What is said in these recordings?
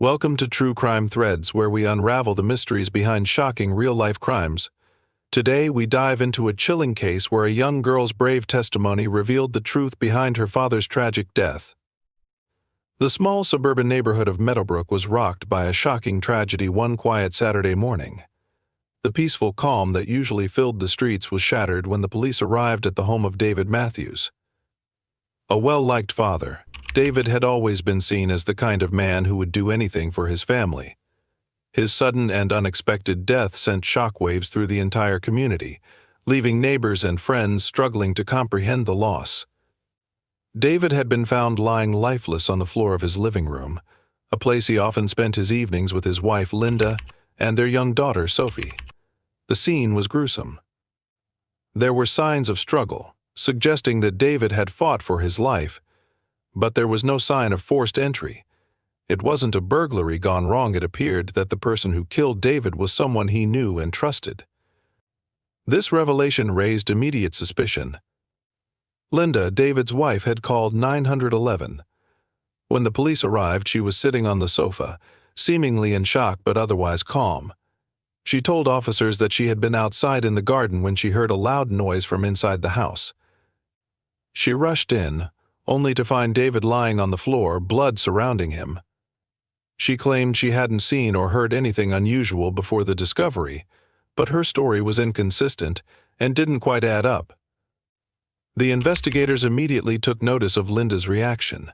Welcome to True Crime Threads, where we unravel the mysteries behind shocking real-life crimes. Today, we dive into a chilling case where a young girl's brave testimony revealed the truth behind her father's tragic death. The small suburban neighborhood of Meadowbrook was rocked by a shocking tragedy one quiet Saturday morning. The peaceful calm that usually filled the streets was shattered when the police arrived at the home of David Matthews. A well-liked father, David had always been seen as the kind of man who would do anything for his family. His sudden and unexpected death sent shockwaves through the entire community, leaving neighbors and friends struggling to comprehend the loss. David had been found lying lifeless on the floor of his living room, a place he often spent his evenings with his wife Linda and their young daughter Sophie. The scene was gruesome. There were signs of struggle, suggesting that David had fought for his life, but there was no sign of forced entry. It wasn't a burglary gone wrong. It appeared that the person who killed David was someone he knew and trusted. This revelation raised immediate suspicion. Linda, David's wife, had called 911. When the police arrived, she was sitting on the sofa, seemingly in shock but otherwise calm. She told officers that she had been outside in the garden when she heard a loud noise from inside the house. She rushed in, only to find David lying on the floor, blood surrounding him. She claimed she hadn't seen or heard anything unusual before the discovery, but her story was inconsistent and didn't quite add up. The investigators immediately took notice of Linda's reaction.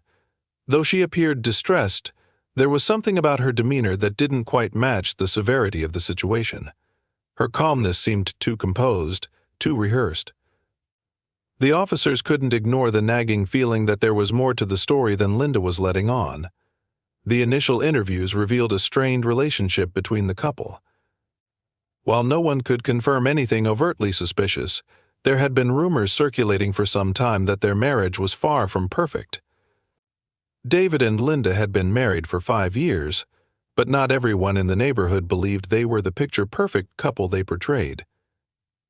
Though she appeared distressed, there was something about her demeanor that didn't quite match the severity of the situation. Her calmness seemed too composed, too rehearsed. The officers couldn't ignore the nagging feeling that there was more to the story than Linda was letting on. The initial interviews revealed a strained relationship between the couple. While no one could confirm anything overtly suspicious, there had been rumors circulating for some time that their marriage was far from perfect. David and Linda had been married for 5 years, but not everyone in the neighborhood believed they were the picture-perfect couple they portrayed.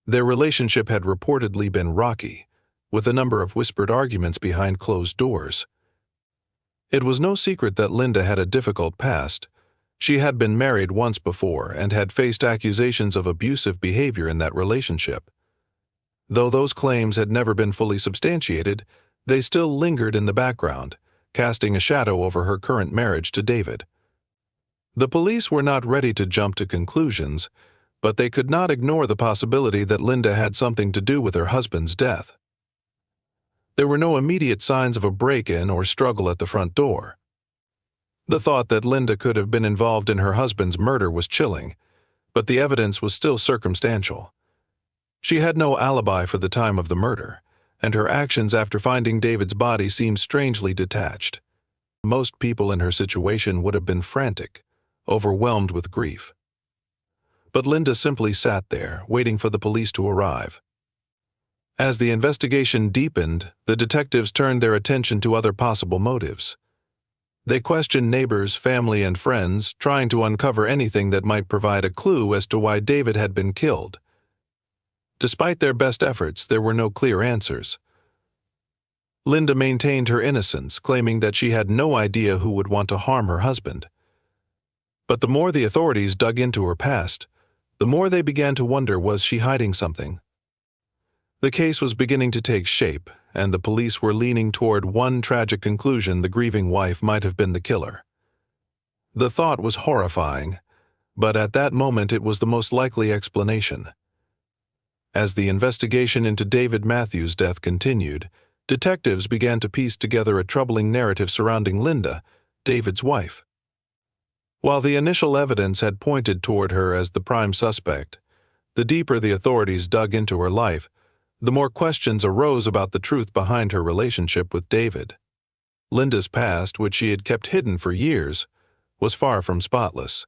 Their relationship had reportedly been rocky, with a number of whispered arguments behind closed doors. It was no secret that Linda had a difficult past. She had been married once before and had faced accusations of abusive behavior in that relationship. Though those claims had never been fully substantiated, they still lingered in the background, casting a shadow over her current marriage to David. The police were not ready to jump to conclusions, but they could not ignore the possibility that Linda had something to do with her husband's death. There were no immediate signs of a break-in or struggle at the front door. The thought that Linda could have been involved in her husband's murder was chilling, but the evidence was still circumstantial. She had no alibi for the time of the murder, and her actions after finding David's body seemed strangely detached. Most people in her situation would have been frantic, overwhelmed with grief. But Linda simply sat there, waiting for the police to arrive. As the investigation deepened, the detectives turned their attention to other possible motives. They questioned neighbors, family, and friends, trying to uncover anything that might provide a clue as to why David had been killed. Despite their best efforts, there were no clear answers. Linda maintained her innocence, claiming that she had no idea who would want to harm her husband. But the more the authorities dug into her past, the more they began to wonder, was she hiding something? The case was beginning to take shape, and the police were leaning toward one tragic conclusion: the grieving wife might have been the killer. The thought was horrifying, but at that moment it was the most likely explanation. As the investigation into David Matthews' death continued, detectives began to piece together a troubling narrative surrounding Linda, David's wife. While the initial evidence had pointed toward her as the prime suspect, the deeper the authorities dug into her life, the more questions arose about the truth behind her relationship with David. Linda's past, which she had kept hidden for years, was far from spotless.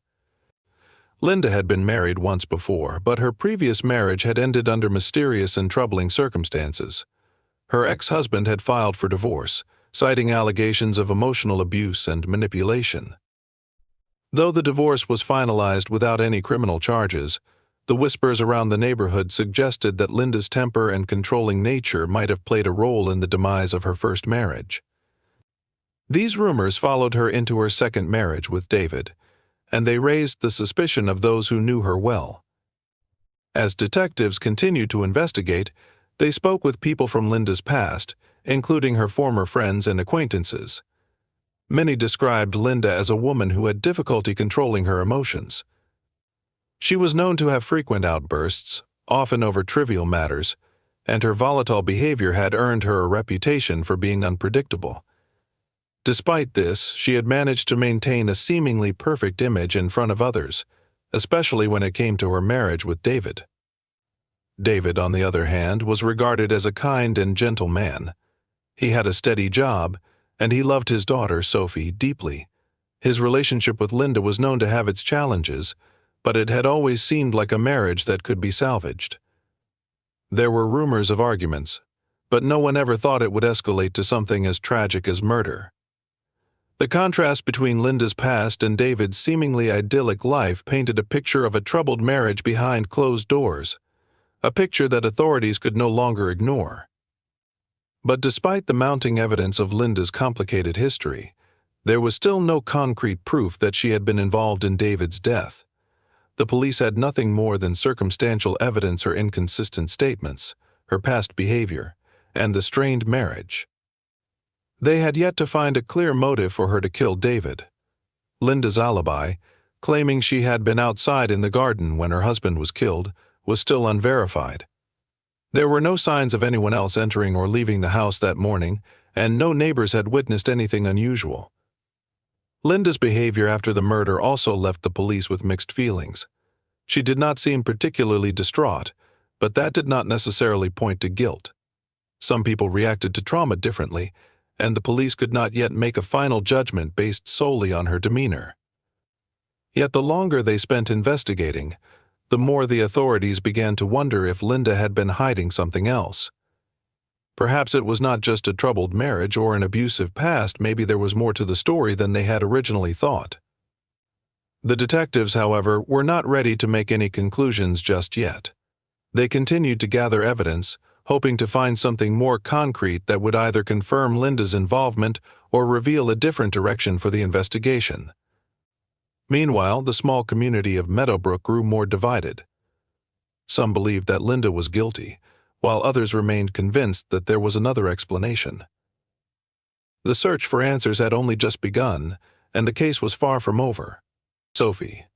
Linda had been married once before, but her previous marriage had ended under mysterious and troubling circumstances. Her ex-husband had filed for divorce, citing allegations of emotional abuse and manipulation. Though the divorce was finalized without any criminal charges, the whispers around the neighborhood suggested that Linda's temper and controlling nature might have played a role in the demise of her first marriage. These rumors followed her into her second marriage with David, and they raised the suspicion of those who knew her well. As detectives continued to investigate, they spoke with people from Linda's past, including her former friends and acquaintances. Many described Linda as a woman who had difficulty controlling her emotions. She was known to have frequent outbursts, often over trivial matters, and her volatile behavior had earned her a reputation for being unpredictable. Despite this, she had managed to maintain a seemingly perfect image in front of others, especially when it came to her marriage with David. David, on the other hand, was regarded as a kind and gentle man. He had a steady job, and he loved his daughter, Sophie, deeply. His relationship with Linda was known to have its challenges, but it had always seemed like a marriage that could be salvaged. There were rumors of arguments, but no one ever thought it would escalate to something as tragic as murder. The contrast between Linda's past and David's seemingly idyllic life painted a picture of a troubled marriage behind closed doors, a picture that authorities could no longer ignore. But despite the mounting evidence of Linda's complicated history, there was still no concrete proof that she had been involved in David's death. The police had nothing more than circumstantial evidence, her inconsistent statements, her past behavior, and the strained marriage. They had yet to find a clear motive for her to kill David. Linda's alibi, claiming she had been outside in the garden when her husband was killed, was still unverified. There were no signs of anyone else entering or leaving the house that morning, and no neighbors had witnessed anything unusual. Linda's behavior after the murder also left the police with mixed feelings. She did not seem particularly distraught, but that did not necessarily point to guilt. Some people reacted to trauma differently, and the police could not yet make a final judgment based solely on her demeanor. Yet the longer they spent investigating, the more the authorities began to wonder if Linda had been hiding something else. Perhaps it was not just a troubled marriage or an abusive past, maybe there was more to the story than they had originally thought. The detectives, however, were not ready to make any conclusions just yet. They continued to gather evidence, hoping to find something more concrete that would either confirm Linda's involvement or reveal a different direction for the investigation. Meanwhile, the small community of Meadowbrook grew more divided. Some believed that Linda was guilty, while others remained convinced that there was another explanation. The search for answers had only just begun, and the case was far from over. Sophie,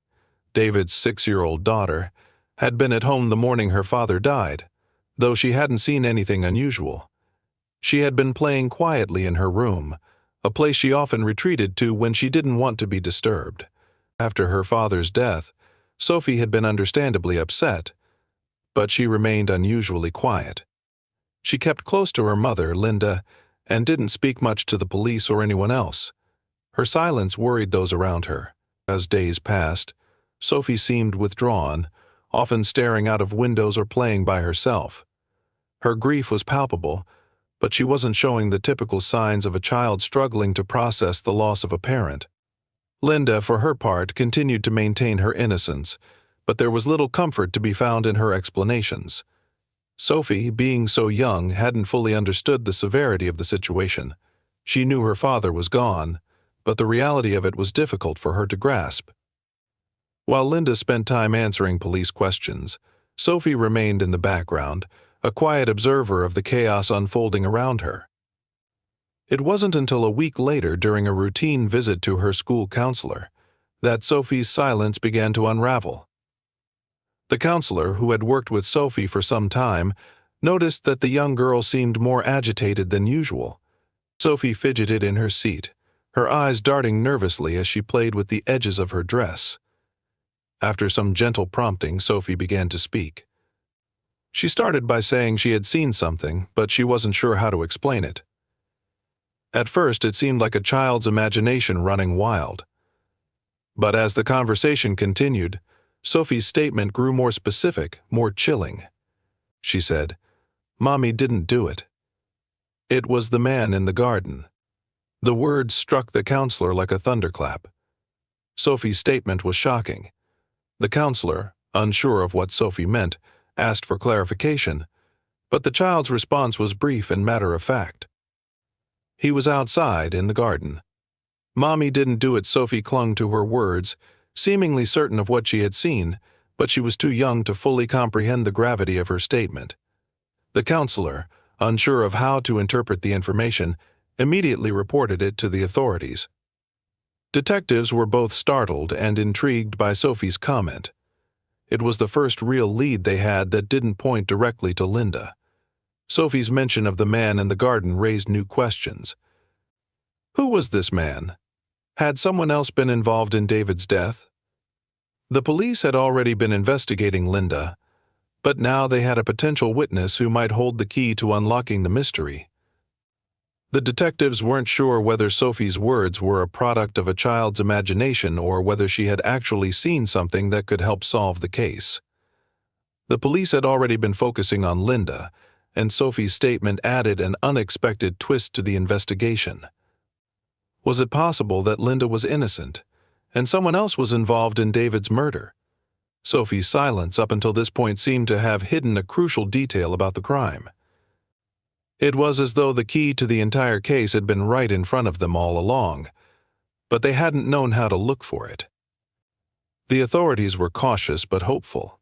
David's 6-year-old daughter, had been at home the morning her father died, though she hadn't seen anything unusual. She had been playing quietly in her room, a place she often retreated to when she didn't want to be disturbed. After her father's death, Sophie had been understandably upset, but she remained unusually quiet. She kept close to her mother, Linda, and didn't speak much to the police or anyone else. Her silence worried those around her. As days passed, Sophie seemed withdrawn, often staring out of windows or playing by herself. Her grief was palpable, but she wasn't showing the typical signs of a child struggling to process the loss of a parent. Linda, for her part, continued to maintain her innocence, but there was little comfort to be found in her explanations. Sophie, being so young, hadn't fully understood the severity of the situation. She knew her father was gone, but the reality of it was difficult for her to grasp. While Linda spent time answering police questions, Sophie remained in the background, a quiet observer of the chaos unfolding around her. It wasn't until a week later, during a routine visit to her school counselor, that Sophie's silence began to unravel. The counselor, who had worked with Sophie for some time, noticed that the young girl seemed more agitated than usual. Sophie fidgeted in her seat, her eyes darting nervously as she played with the edges of her dress. After some gentle prompting, Sophie began to speak. She started by saying she had seen something, but she wasn't sure how to explain it. At first, it seemed like a child's imagination running wild. But as the conversation continued, Sophie's statement grew more specific, more chilling. She said, "Mommy didn't do it. It was the man in the garden." The words struck the counselor like a thunderclap. Sophie's statement was shocking. The counselor, unsure of what Sophie meant, asked for clarification, but the child's response was brief and matter-of-fact. He was outside in the garden. Mommy didn't do it. Sophie clung to her words, seemingly certain of what she had seen, but she was too young to fully comprehend the gravity of her statement. The counselor, unsure of how to interpret the information, immediately reported it to the authorities. Detectives were both startled and intrigued by Sophie's comment. It was the first real lead they had that didn't point directly to Linda. Sophie's mention of the man in the garden raised new questions. Who was this man? Had someone else been involved in David's death? The police had already been investigating Linda, but now they had a potential witness who might hold the key to unlocking the mystery. The detectives weren't sure whether Sophie's words were a product of a child's imagination or whether she had actually seen something that could help solve the case. The police had already been focusing on Linda, and Sophie's statement added an unexpected twist to the investigation. Was it possible that Linda was innocent, and someone else was involved in David's murder? Sophie's silence up until this point seemed to have hidden a crucial detail about the crime. It was as though the key to the entire case had been right in front of them all along, but they hadn't known how to look for it. The authorities were cautious but hopeful.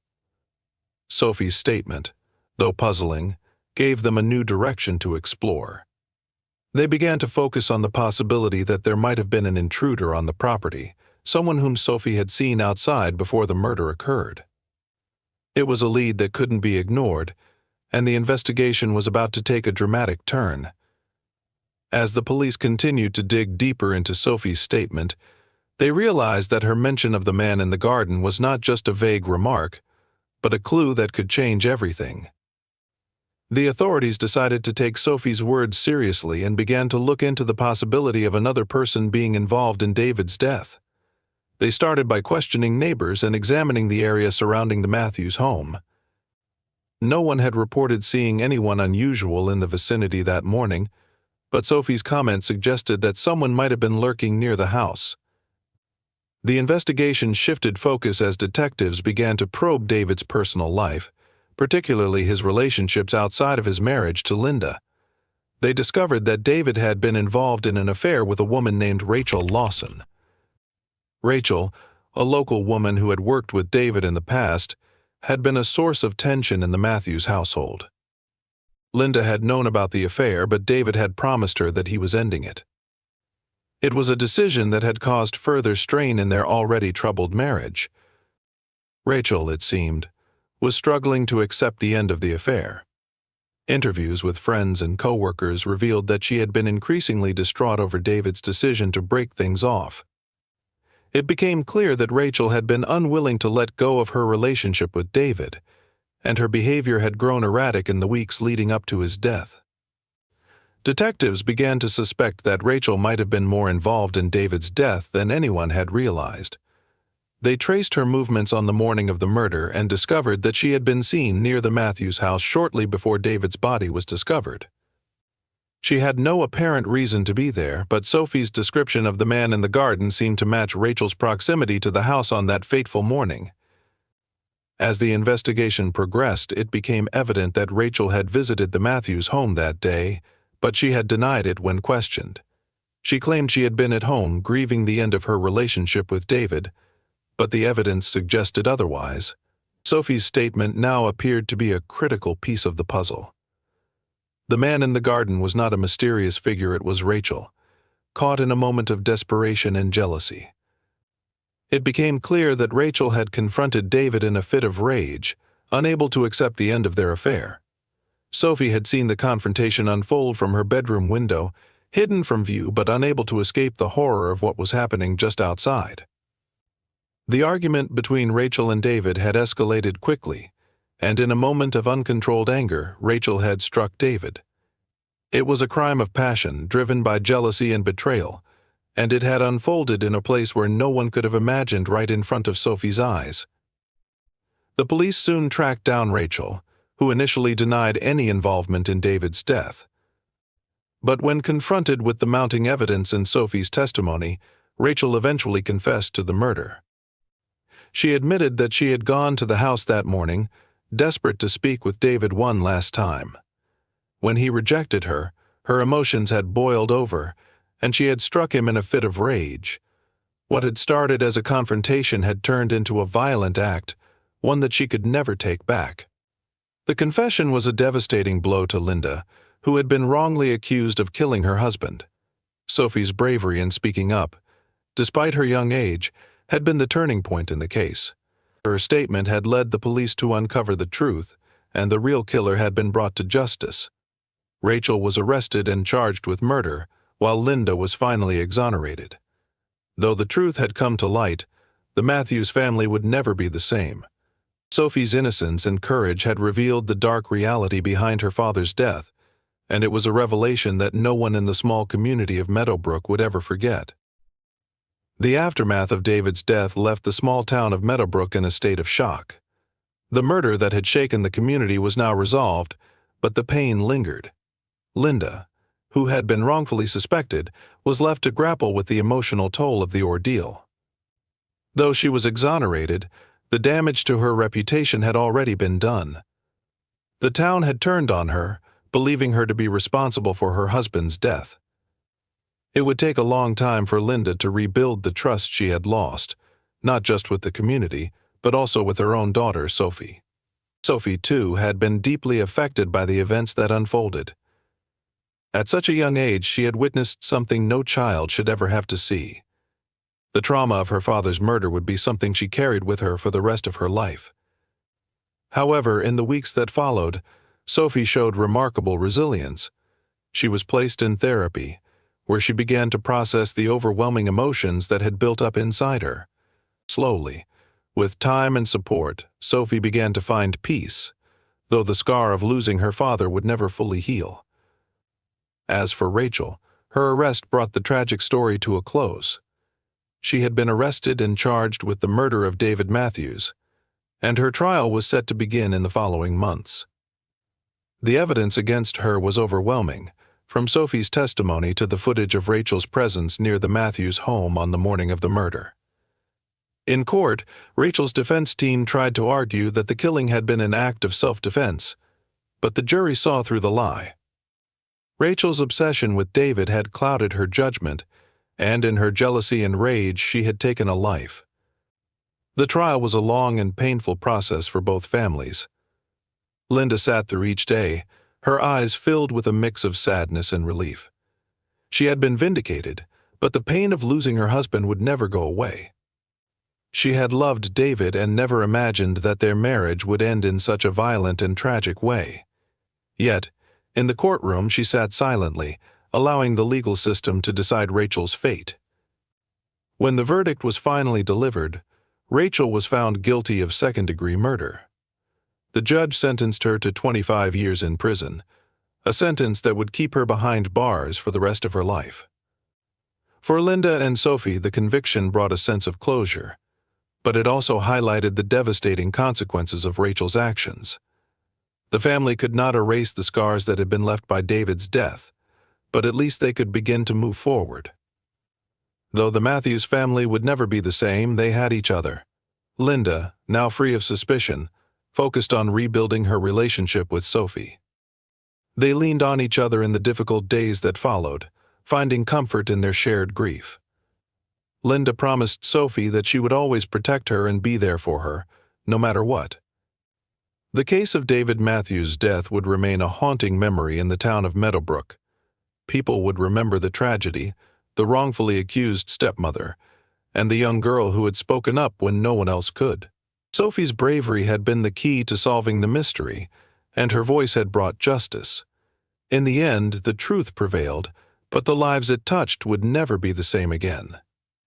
Sophie's statement, though puzzling, gave them a new direction to explore. They began to focus on the possibility that there might have been an intruder on the property, someone whom Sophie had seen outside before the murder occurred. It was a lead that couldn't be ignored, and the investigation was about to take a dramatic turn. As the police continued to dig deeper into Sophie's statement, they realized that her mention of the man in the garden was not just a vague remark, but a clue that could change everything. The authorities decided to take Sophie's words seriously and began to look into the possibility of another person being involved in David's death. They started by questioning neighbors and examining the area surrounding the Matthews home. No one had reported seeing anyone unusual in the vicinity that morning, but Sophie's comment suggested that someone might have been lurking near the house. The investigation shifted focus as detectives began to probe David's personal life, particularly his relationships outside of his marriage to Linda. They discovered that David had been involved in an affair with a woman named Rachel Lawson. Rachel, a local woman who had worked with David in the past, had been a source of tension in the Matthews household. Linda had known about the affair, but David had promised her that he was ending it. It was a decision that had caused further strain in their already troubled marriage. Rachel, it seemed, was struggling to accept the end of the affair. Interviews with friends and co-workers revealed that she had been increasingly distraught over David's decision to break things off. It became clear that Rachel had been unwilling to let go of her relationship with David, and her behavior had grown erratic in the weeks leading up to his death. Detectives began to suspect that Rachel might have been more involved in David's death than anyone had realized. They traced her movements on the morning of the murder and discovered that she had been seen near the Matthews house shortly before David's body was discovered. She had no apparent reason to be there, but Sophie's description of the man in the garden seemed to match Rachel's proximity to the house on that fateful morning. As the investigation progressed, it became evident that Rachel had visited the Matthews home that day, but she had denied it when questioned. She claimed she had been at home grieving the end of her relationship with David, but the evidence suggested otherwise. Sophie's statement now appeared to be a critical piece of the puzzle. The man in the garden was not a mysterious figure, it was Rachel, caught in a moment of desperation and jealousy. It became clear that Rachel had confronted David in a fit of rage, unable to accept the end of their affair. Sophie had seen the confrontation unfold from her bedroom window, hidden from view but unable to escape the horror of what was happening just outside. The argument between Rachel and David had escalated quickly, and in a moment of uncontrolled anger, Rachel had struck David. It was a crime of passion, driven by jealousy and betrayal, and it had unfolded in a place where no one could have imagined, right in front of Sophie's eyes. The police soon tracked down Rachel, who initially denied any involvement in David's death. But when confronted with the mounting evidence in Sophie's testimony, Rachel eventually confessed to the murder. She admitted that she had gone to the house that morning, desperate to speak with David one last time. When he rejected her, Her emotions had boiled over, and she had struck him in a fit of rage. What had started as a confrontation had turned into a violent act, one that she could never take back. The confession was a devastating blow to Linda, who had been wrongly accused of killing her husband. Sophie's bravery in speaking up, despite her young age, had been the turning point in the case. Her statement had led the police to uncover the truth, and the real killer had been brought to justice. Rachel was arrested and charged with murder, while Linda was finally exonerated. Though the truth had come to light, the Matthews family would never be the same. Sophie's innocence and courage had revealed the dark reality behind her father's death, and it was a revelation that no one in the small community of Meadowbrook would ever forget. The aftermath of David's death left the small town of Meadowbrook in a state of shock. The murder that had shaken the community was now resolved, but the pain lingered. Linda, who had been wrongfully suspected, was left to grapple with the emotional toll of the ordeal. Though she was exonerated, the damage to her reputation had already been done. The town had turned on her, believing her to be responsible for her husband's death. It would take a long time for Linda to rebuild the trust she had lost, not just with the community, but also with her own daughter, Sophie. Sophie, too, had been deeply affected by the events that unfolded. At such a young age, she had witnessed something no child should ever have to see. The trauma of her father's murder would be something she carried with her for the rest of her life. However, in the weeks that followed, Sophie showed remarkable resilience. She was placed in therapy, where she began to process the overwhelming emotions that had built up inside her. Slowly, with time and support, Sophie began to find peace, though the scar of losing her father would never fully heal. As for Rachel, her arrest brought the tragic story to a close. She had been arrested and charged with the murder of David Matthews, and her trial was set to begin in the following months. The evidence against her was overwhelming, from Sophie's testimony to the footage of Rachel's presence near the Matthews home on the morning of the murder. In court, Rachel's defense team tried to argue that the killing had been an act of self-defense, but the jury saw through the lie. Rachel's obsession with David had clouded her judgment, and in her jealousy and rage she had taken a life. The trial was a long and painful process for both families. Linda sat through each day, her eyes filled with a mix of sadness and relief. She had been vindicated, but the pain of losing her husband would never go away. She had loved David and never imagined that their marriage would end in such a violent and tragic way. Yet, in the courtroom she sat silently, allowing the legal system to decide Rachel's fate. When the verdict was finally delivered, Rachel was found guilty of second-degree murder. The judge sentenced her to 25 years in prison, a sentence that would keep her behind bars for the rest of her life. For Linda and Sophie, the conviction brought a sense of closure, but it also highlighted the devastating consequences of Rachel's actions. The family could not erase the scars that had been left by David's death, but at least they could begin to move forward. Though the Matthews family would never be the same, they had each other. Linda, now free of suspicion, focused on rebuilding her relationship with Sophie. They leaned on each other in the difficult days that followed, finding comfort in their shared grief. Linda promised Sophie that she would always protect her and be there for her, no matter what. The case of David Matthews' death would remain a haunting memory in the town of Meadowbrook. People would remember the tragedy, the wrongfully accused stepmother, and the young girl who had spoken up when no one else could. Sophie's bravery had been the key to solving the mystery, and her voice had brought justice. In the end, the truth prevailed, but the lives it touched would never be the same again.